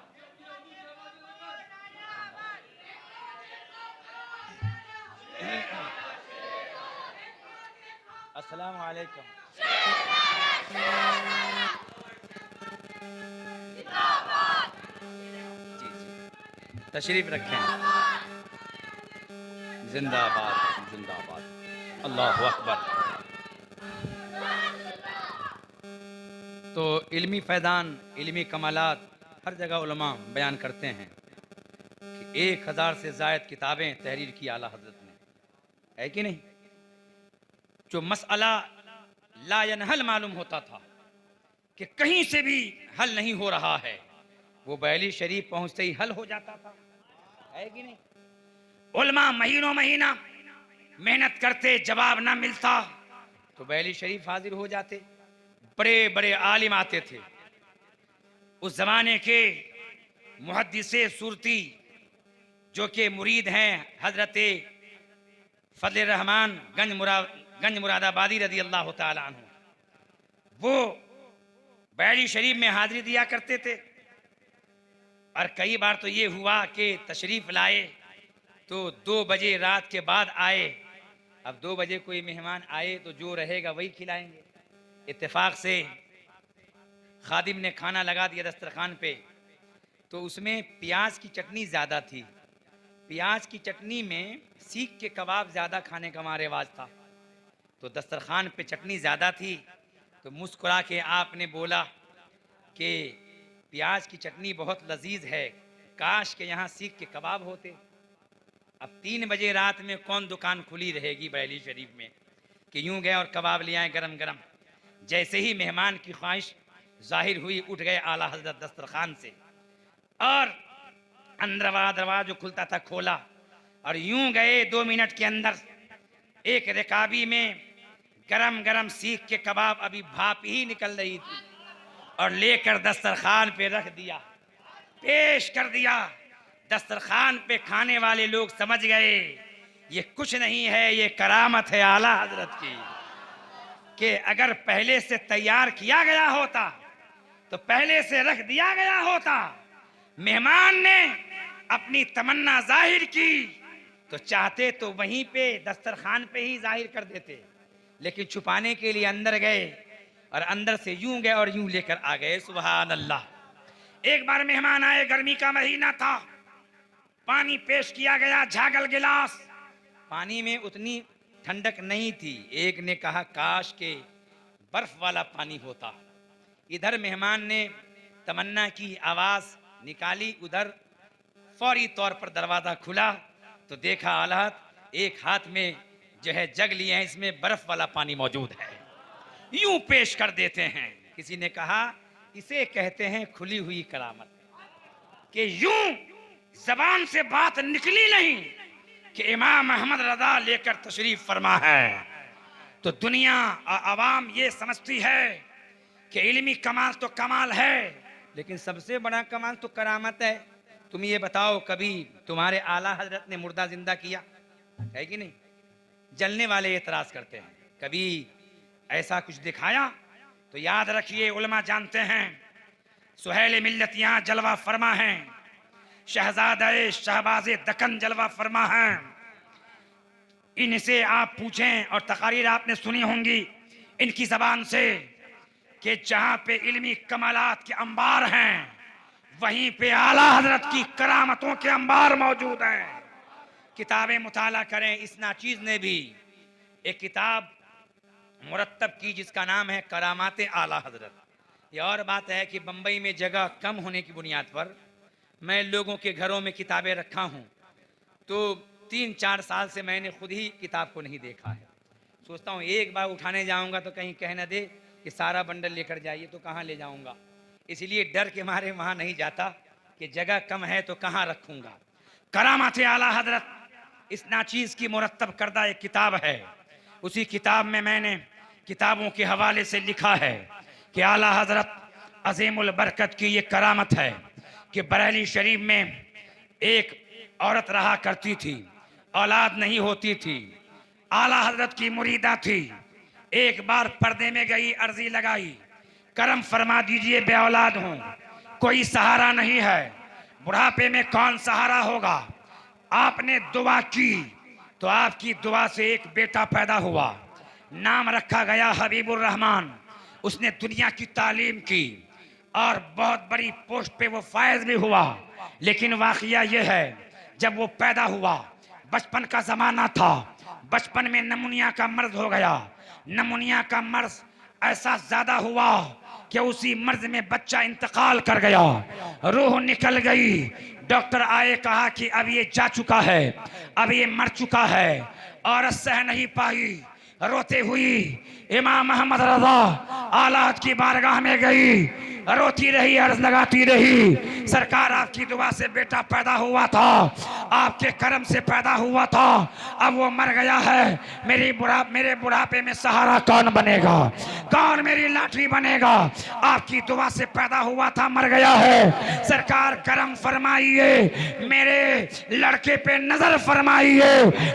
B: अस्सलाम वालेकुम। जी जी, तशरीफ रखें। जिंदाबाद, जिंदाबाद, अल्लाहु अकबर। तो इल्मी फैदान, इल्मी कमालात हर जगह उलमा बयान करते हैं कि 1000 से ज़ायद किताबें तहरीर की आला हजरत ने, है कि नहीं? जो मसला ला यनहल मालूम होता था कि कहीं से भी हल नहीं हो रहा है, वो बरेली शरीफ पहुंचते ही हल हो जाता था, है कि नहीं? उलमा महीनों महीना मेहनत करते, जवाब ना मिलता तो बरेली शरीफ हाजिर हो जाते। बड़े बड़े आलिम आते थे। उस जमाने के मुहद्दिसे सुरती जो कि मुरीद हैं हजरत फजल रहमान गंज मुरादाबादी रदी अल्लाह ताला अन्हु, वो बैरी शरीफ में हाजिरी दिया करते थे। और कई बार तो ये हुआ कि तशरीफ़ लाए तो 2 बजे रात के बाद आए। अब 2 बजे कोई मेहमान आए तो जो रहेगा वही खिलाएंगे। इत्तेफाक से खादिम ने खाना लगा दिया दस्तरखान पे, तो उसमें प्याज की चटनी ज़्यादा थी। प्याज की चटनी में सीख के कबाब ज़्यादा खाने का हमारा रिवाज था, तो दस्तरखान पे चटनी ज़्यादा थी। तो मुस्कुरा के आपने बोला कि प्याज की चटनी बहुत लजीज है, काश के यहाँ सीख के कबाब होते। अब 3 बजे रात में कौन दुकान खुली रहेगी बरेली शरीफ में कि यूं गए और कबाब ले आए गरम गरम। जैसे ही मेहमान की ख्वाहिश जाहिर हुई, उठ गए आला हजरत दस्तरखान से और अंदर वाला दरवाजा जो खुलता था खोला और यूं गए 2 मिनट के अंदर एक रिकाबी में गरम गरम सीख के कबाब अभी भाप ही निकल रही थी और लेकर दस्तरखान पे रख दिया, पेश कर दिया। दस्तरखान पे खाने वाले लोग समझ गए ये कुछ नहीं है, ये करामत है आला हजरत की, कि अगर पहले से तैयार किया गया होता तो पहले से रख दिया गया होता। मेहमान ने अपनी तमन्ना जाहिर की तो चाहते तो वहीं पे दस्तरखान पे ही जाहिर कर देते, लेकिन छुपाने के लिए अंदर गए और अंदर से यूं गए और यूं लेकर आ गए। सुभान अल्लाह। एक बार मेहमान आए, गर्मी का महीना था, पानी पेश किया गया, झागल गिलास। पानी में उतनी ठंडक नहीं थी। एक ने कहा काश के बर्फ वाला पानी होता। इधर मेहमान ने तमन्ना की आवाज निकाली, उधर फौरी तौर पर दरवाजा खुला तो देखा हालत, एक हाथ में जो है जग लिए हैं, इसमें बर्फ वाला पानी मौजूद है, यूं पेश कर देते हैं। किसी ने कहा इसे कहते हैं खुली हुई करामत, कि यूं जबान से बात निकली नहीं कि इमाम अहमद रजा लेकर तशरीफ फरमा है, तो दुनिया आवाम ये समझती है कि इल्मी कमाल तो कमाल है, लेकिन सबसे बड़ा कमाल तो करामत है। तुम ये बताओ कभी तुम्हारे आला हजरत ने मुर्दा जिंदा किया है कि नहीं? जलने वाले एतराज करते हैं, कभी ऐसा कुछ दिखाया? तो याद रखिए उलमा जानते हैं सुहेल मिल्लत यहाँ जलवा फरमा हैं, शहजादे शहबाज दकन जलवा फरमा हैं। इनसे आप पूछें और तकारीर आपने सुनी होंगी इनकी जबान से कि जहाँ पे इल्मी कमालात के अंबार हैं वहीं पे आला हजरत की करामतों के अंबार मौजूद हैं। किताबें मुताला करें। इस नाचीज ने भी एक किताब मुरत्तब की जिसका नाम है करामात आला हजरत। ये और बात है कि बम्बई में जगह कम होने की बुनियाद पर मैं लोगों के घरों में किताबें रखा हूँ, तो 3-4 साल से मैंने खुद ही किताब को नहीं देखा है। सोचता हूँ एक बार उठाने जाऊँगा तो कहीं कह न दे कि सारा बंडल लेकर जाइए, तो कहाँ ले जाऊँगा, इसलिए डर के मारे वहाँ नहीं जाता कि जगह कम है तो कहाँ रखूँगा। करामात आला हजरत इस नाचीज़ की मुरत्तब करदा एक किताब है। उसी किताब में मैंने किताबों के हवाले से लिखा है कि आला हजरत अजीमुल बरकत की ये करामत है कि बरेली शरीफ में एक औरत रहा करती थी, औलाद नहीं होती थी, आला हजरत की मुरीदा थी। एक बार पर्दे में गई, अर्जी लगाई, करम फरमा दीजिए बे औलाद हूँ, कोई सहारा नहीं है, बुढ़ापे में कौन सहारा होगा। आपने दुआ की तो आपकी दुआ से एक बेटा पैदा हुआ, नाम रखा गया हबीबुर रहमान। उसने दुनिया की तालीम की और बहुत बड़ी पोस्ट पे वो फायज भी हुआ। लेकिन वाकया ये है जब वो पैदा हुआ, बचपन का जमाना था, बचपन में नमूनिया का मर्ज हो गया। नमूनिया का मर्ज ऐसा ज्यादा हुआ कि उसी मर्ज में बच्चा इंतकाल कर गया, रूह निकल गई। डॉक्टर आए, कहा कि अब ये जा चुका है, अब ये मर चुका है। औरत सह नहीं पाई, रोते हुई इमाम मोहम्मद रजा आलात की बारगाह में गई, रोती रही, अर्ज लगाती रही, सरकार आपकी दुआ से बेटा पैदा हुआ था, आपके कर्म से पैदा हुआ था, अब वो मर गया है, मेरे बुढ़ापे में सहारा कौन बनेगा, कौन मेरी लाठी बनेगा, आपकी दुआ से पैदा हुआ था, मर गया है, सरकार करम फरमाइए, मेरे लड़के पे नजर फरमाइए,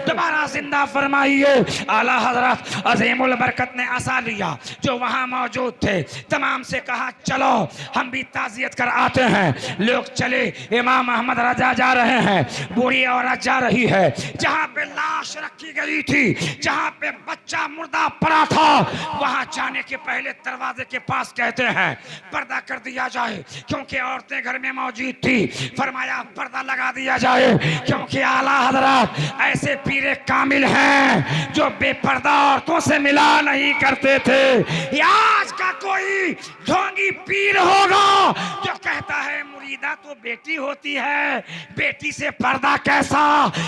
B: दोबारा जिंदा फरमाइए। आला हजरत अजीमुल बरकत ने आसा लिया, जो वहां मौजूद थे तमाम से कहा चलो हम भी ताजियत कर आते हैं। लोग चले, इमाम अहमद रजा जा रहे हैं, बूढ़ी औरत जा रही है, जहां पे लाश रखी गई थी, जहां पे बच्चा मुर्दा पड़ा था, वहां जाने के पहले दरवाजे के पास कहते हैं पर्दा कर दिया जाए, क्योंकि औरतें घर में मौजूद थी। फरमाया पर्दा लगा दिया जाए, क्योंकि आला हजरत ऐसे पीरे कामिल हैं जो बेपर्दा औरतों से मिला नहीं करते थे। आज का कोई ढोंगी पीर होगा जो कहता है मुरीदा तो बेटी होती है, बेटी से पर्दा कैसा।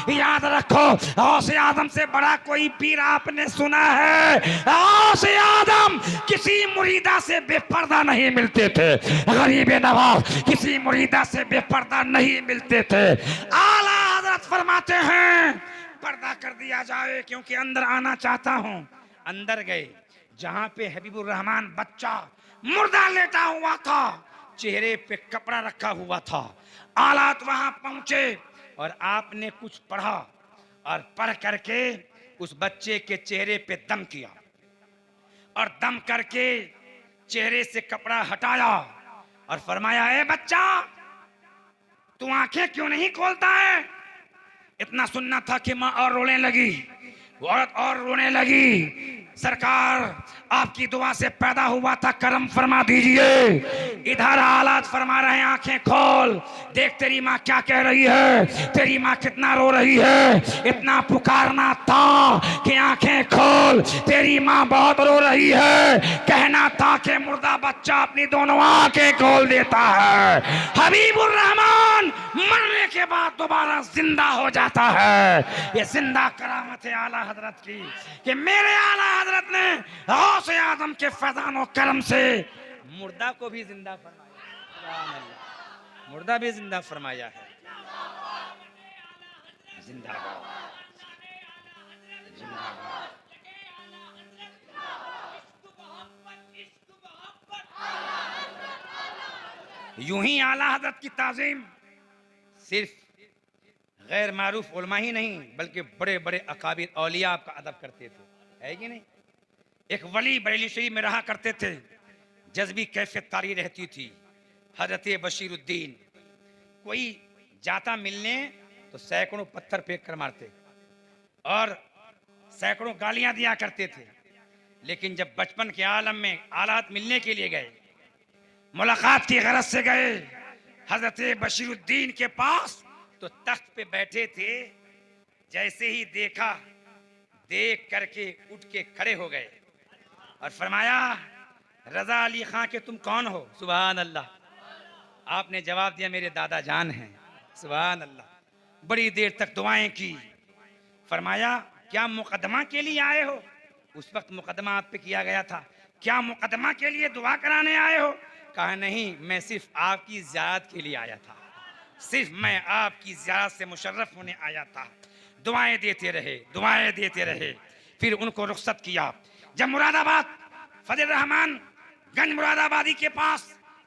B: याद रखो, औसे आदम से बड़ा कोई पीर आपने सुना है? औसे आदम किसी मुरीदा से बेपर्दा नहीं मिलते थे, गरीब नवाज किसी मुरीदा से बेपर्दा नहीं मिलते थे। आला हजरत फरमाते हैं पर्दा कर दिया जाए, क्योंकि अंदर आना चाहता हूं। अंदर गए, जहां पे हबीबुर रहमान बच्चा मुर्दा लेटा हुआ था, चेहरे पे कपड़ा रखा हुआ था, आलात वहां पहुंचे और आपने कुछ पढ़ा और पढ़ करके उस बच्चे के चेहरे पे दम किया और दम करके चेहरे से कपड़ा हटाया और फरमाया ए बच्चा, तू आंखें क्यों नहीं खोलता है? इतना सुनना था कि माँ और रोने लगी, औरत और रोने लगी। सरकार आपकी दुआ से पैदा हुआ था, करम फरमा दीजिए। इधर हालात फरमा रहे हैं आंखें खोल, देख तेरी माँ क्या कह रही है, तेरी माँ कितना रो रही है। इतना पुकारना था कि आंखें खोल, तेरी माँ बहुत रो रही है। कहना था कि मुर्दा बच्चा अपनी दोनों आंखें खोल देता है। हबीबुर रहमान मरने के बाद दोबारा जिंदा हो जाता है। ये जिंदा करामत है आला हजरत की, कि मेरे आला हजरत ने गौसे आदम के फैजान और करम से मुर्दा को भी जिंदा फरमाया, मुर्दा भी जिंदा फरमाया है। जिंदाबाद, जिंदाबाद। यूं ही आला हजरत की ताजीम सिर्फ गैर मारूफ उलमा ही नहीं, बल्कि बड़े बड़े अकाबिर औलिया आपका अदब करते थे, है कि नहीं? एक वली बरेली शरीफ में रहा करते थे, जज्बी कैफियत तारी रहती थी। हजरत बशीरुद्दीन कोई जाता मिलने तो सैकड़ों पत्थर फेंक कर मारते और सैकड़ों गालियां दिया करते थे। लेकिन जब बचपन के आलम में आलात मिलने के लिए गए, मुलाकात की गरज से गए हजरत बशीरुद्दीन के पास, तो तख्त पे बैठे थे, जैसे ही देखा, देख करके उठ के खड़े हो गए और फरमाया रजा अली खां के तुम कौन हो? सुभान अल्लाह। आपने जवाब दिया मेरे दादा जान हैं। सुभान अल्लाह। बड़ी देर तक दुआएं की। फरमाया क्या मुकदमा के लिए आए हो? उस वक्त मुकदमा आप पे किया गया था। क्या मुकदमा के लिए दुआ कराने आए हो? कहा नहीं, मैं सिर्फ आपकी ज़ियारत के लिए आया था, सिर्फ मैं आपकी ज़ियारत से मुशर्रफ होने आया था। दुआएं देते रहे, दुआएं देते रहे। फिर उनको रुखसत किया। जब मुरादाबाद फजल रहमान गंज मुरादाबादी के पास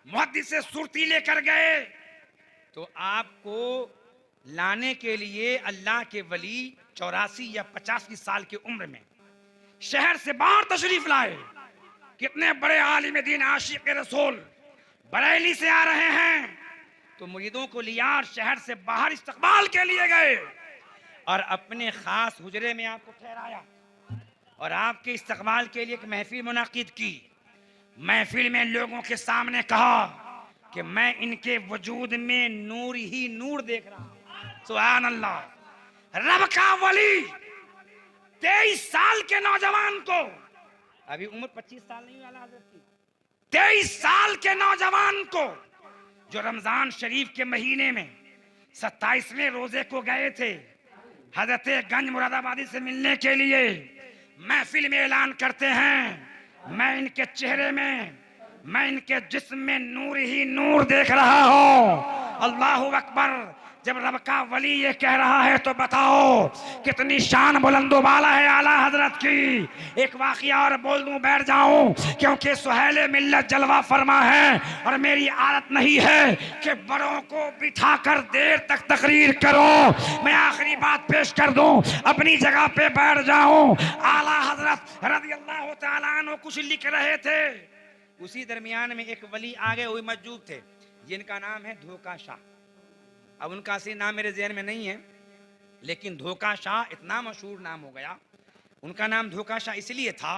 B: मुहद्दिस से सुरती लेकर गए, तो आपको लाने के लिए अल्लाह के वली 84 या 85 साल की उम्र में शहर से बाहर तशरीफ लाए। कितने बड़े आलिम दीन आशिक रसूल बरेली से आ रहे हैं, तो मुरीदों को लिया और शहर से बाहर इस्तकबाल के लिए गए और अपने खास हुजरे में आपको ठहराया और आपके इस्तकबाल के लिए एक महफिल मुनाकिद की। महफिल में लोगों के सामने कहा कि मैं इनके वजूद में नूर ही नूर देख रहा हूं। सुभान अल्लाह। रब का वली 23 साल के नौजवान को, अभी उम्र 25 साल नहीं वाला हजरत की, 23 साल के नौजवान को जो रमजान शरीफ के महीने में 27वें रोजे को गए थे हजरत गंज मुरादाबादी से मिलने के लिए,
C: महफिल में ऐलान करते हैं, मैं इनके चेहरे में, मैं इनके जिस्म में नूर ही नूर देख रहा हूँ। अल्लाहु अकबर। जब रब का वली ये कह रहा है तो बताओ कितनी शान बुलंदो बाला है आला हजरत की। एक वाकया और बोल दूं बैठ जाऊं, क्योंकि सुहेले मिल्लत जलवा फरमा है और मेरी आदत नहीं है कि बड़ों को बिठाकर देर तक तकरीर करो। मैं आखिरी बात पेश कर दूं, अपनी जगह पे बैठ जाऊं। आला हजरत रज़ियल्लाहु ताला अन्हु कुछ लिख रहे थे,
B: उसी दरमियान में एक वली आगे हुए मौजूद थे जिनका नाम है धोखा शाह। अब उनका असली नाम मेरे ज़हन में नहीं है, लेकिन धोखा शाह इतना मशहूर नाम हो गया। उनका नाम धोखा शाह इसलिए था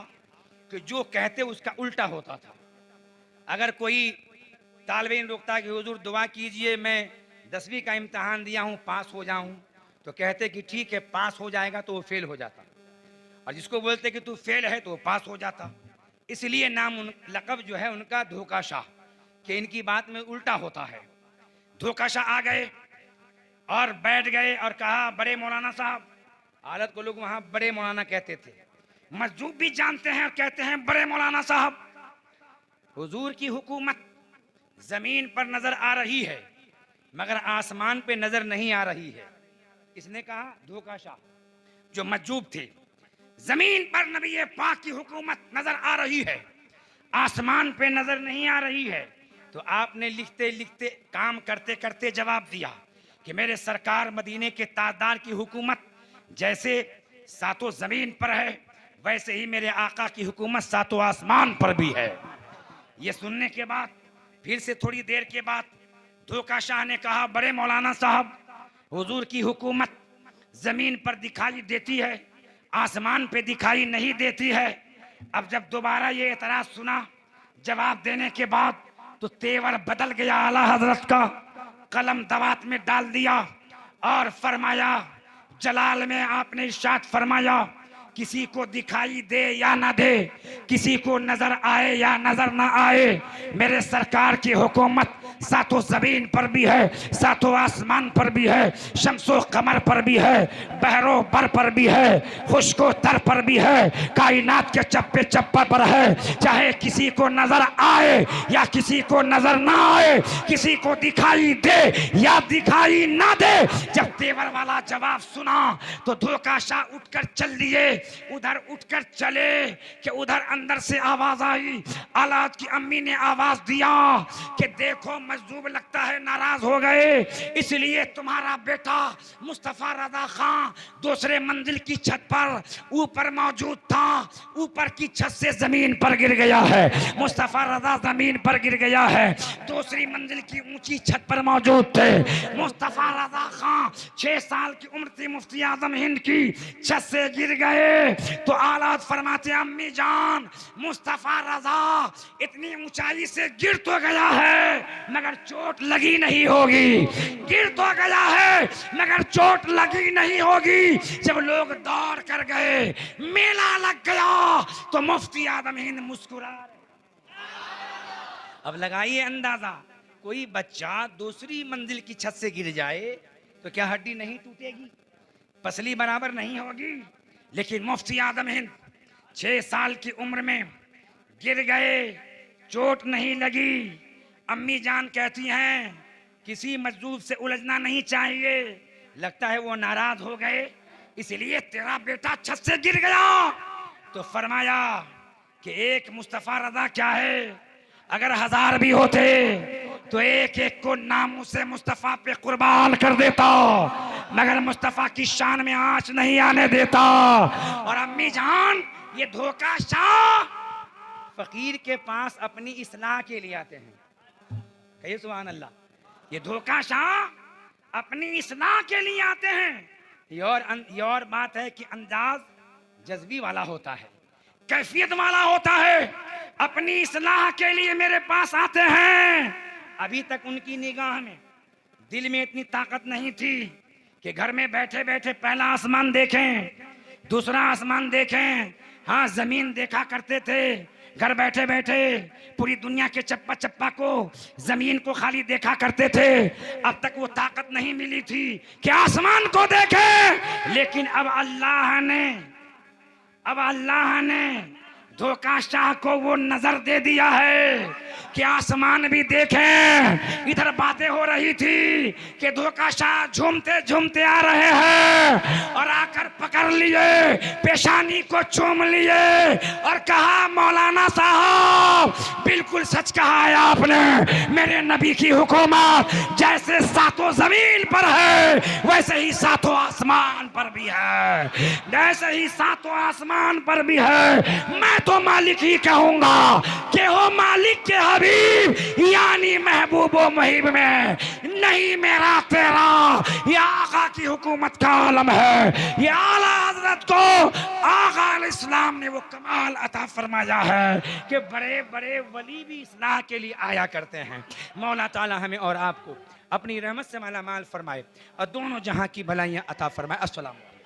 B: कि जो कहते उसका उल्टा होता था। अगर कोई तालिब इल्म रोकता कि हुजूर दुआ कीजिए मैं 10वीं का इम्तहान दिया हूँ पास हो जाऊँ, तो कहते कि ठीक है पास हो जाएगा, तो वो फेल हो जाता। और जिसको बोलते कि तू फेल है तो वो पास हो जाता। इसलिए नाम लक़ब जो है उनका धोखा शाह, कि इनकी बात में उल्टा होता है।
C: धोखा शाह आ गए और बैठ गए और कहा, बड़े मौलाना साहब।
B: हालत को लोग वहाँ बड़े मौलाना कहते थे,
C: मजदूर भी जानते हैं और कहते हैं बड़े मौलाना साहब।
B: हुजूर की हुकूमत जमीन पर नजर आ रही है मगर आसमान पे नजर नहीं आ रही है। इसने कहा धोखा शाह।
C: जो मजदूर थे, जमीन पर नबी पाक की हुकूमत नजर आ रही है, आसमान पे नजर नहीं आ रही है।
B: तो आपने लिखते लिखते काम करते करते जवाब दिया कि मेरे सरकार मदीने के ताजदार की हुकूमत जैसे सातों जमीन पर है, वैसे ही मेरे आका की हुकूमत सातों आसमान पर भी है।
C: ये सुनने के बाद फिर से थोड़ी देर के बाद धोखा शाह ने कहा, बड़े मौलाना साहब, हुजूर की हुकूमत जमीन पर दिखाई देती है, आसमान पे दिखाई नहीं देती है। अब जब दोबारा ये एतराज सुना, जवाब देने के बाद तो तेवर बदल गया आला हजरत का। कलम दवात में डाल दिया और फरमाया, जलाल में आपने इरशाद फरमाया, किसी को दिखाई दे या ना दे, किसी को नजर आए या नजर ना आए, मेरे सरकार की हुकूमत सातों जमीन पर भी है, सातों आसमान पर भी है, शम्सो कमर पर भी है, बहरो बर पर भी है, खुशको तर पर भी है, कायनात के चप्पे चप्पा पर है। चाहे किसी को नजर आए या किसी को नजर ना आए, किसी को दिखाई दे या दिखाई ना दे। जब तेवर वाला जवाब सुना तो धोखा शाह उठकर चल दिए। उधर उठकर चले कि उधर अंदर से आवाज आई। औलाद की अम्मी ने आवाज दिया कि देखो मजदूब लगता है नाराज हो गए, इसलिए तुम्हारा बेटा मुस्तफा रजा खान दूसरे मंजिल की छत पर ऊपर मौजूद था, ऊपर की छत से जमीन पर गिर गया है। मुस्तफा रजा जमीन पर गिर गया है, दूसरी मंजिल की ऊंची छत पर मौजूद थे। मुस्तफा रजा खान 6 साल की उम्र थी, मुफ्ती आजम हिंद की, छत से गिर गए तो औलाद फरमाते, अम्मी जान मुस्तफा रजा इतनी ऊंचाई से गिर तो गया है मगर चोट लगी नहीं होगी, गिर तो गया है मगर चोट लगी नहीं होगी। जब लोग दौड़ कर गए, मेला लग गया तो मुफ्ती आजम हिंद मुस्कुरा रहे।
B: अब लगाइए अंदाजा, कोई बच्चा दूसरी मंजिल की छत से गिर जाए तो क्या हड्डी नहीं टूटेगी, पसली बराबर नहीं होगी?
C: लेकिन मुफ्ती आजम हिंद 6 साल की उम्र में गिर गए, चोट नहीं लगी। अम्मी जान कहती हैं किसी मजदूर से उलझना नहीं चाहिए, लगता है वो नाराज हो गए इसलिए तेरा बेटा छत से गिर गया। तो फरमाया कि एक मुस्तफा रजा क्या है, अगर 1000 भी होते तो एक एक को नामों से मुस्तफा पे कुर्बान कर देता, मगर मुस्तफा की शान में आंच नहीं आने देता। और अम्मी जान ये धोखा शाह
B: फकीर के पास अपनी इस्लाह के लिए आते हैं, कहिए सुभान अल्लाह।
C: ये धोखा शाह अपनी इस्लाह के लिए आते हैं।
B: ये और बात है कि अंदाज जज्बी वाला होता है,
C: कैफियत वाला होता है। अपनी इस्लाह के लिए मेरे पास आते हैं।
B: अभी तक उनकी निगाह में दिल में इतनी ताकत नहीं थी कि घर में बैठे बैठे पहला आसमान देखें, दूसरा आसमान देखें। हाँ, जमीन देखा करते थे, घर बैठे बैठे पूरी दुनिया के चप्पा चप्पा को, जमीन को खाली देखा करते थे। अब तक वो ताकत नहीं मिली थी कि आसमान को देखे, लेकिन अब
C: अब अल्लाह ने धोखा शाह को वो नजर दे दिया है कि आसमान भी देखें। इधर बातें हो रही थी कि धोखा शाह झूमते झूमते आ रहे हैं और आकर पकड़ लिए, पेशानी को चूम लिए और कहा मौलाना साहब बिल्कुल सच कहा है आपने, मेरे नबी की हुकूमत जैसे सातों जमीन पर है वैसे ही सातों आसमान पर भी है, जैसे ही सातों आसमान पर भी है। मैं तो मालिक ही कहूंगा कि हो मालिक के हबीब यानी महबूबो मुहिब में नहीं मेरा तेरा, ये आका की हुकूमत का आलम है। ये आला हजरत को आका इस्लाम ने वो कमाल अता फरमाया है कि बड़े बड़े वली भी इस्लाह के लिए आया करते हैं। मौला ताला हमें और आपको अपनी रहमत से माला माल फरमाए और दोनों जहां की भलाइयां अता फरमाए। अस्सलाम वालेकुम।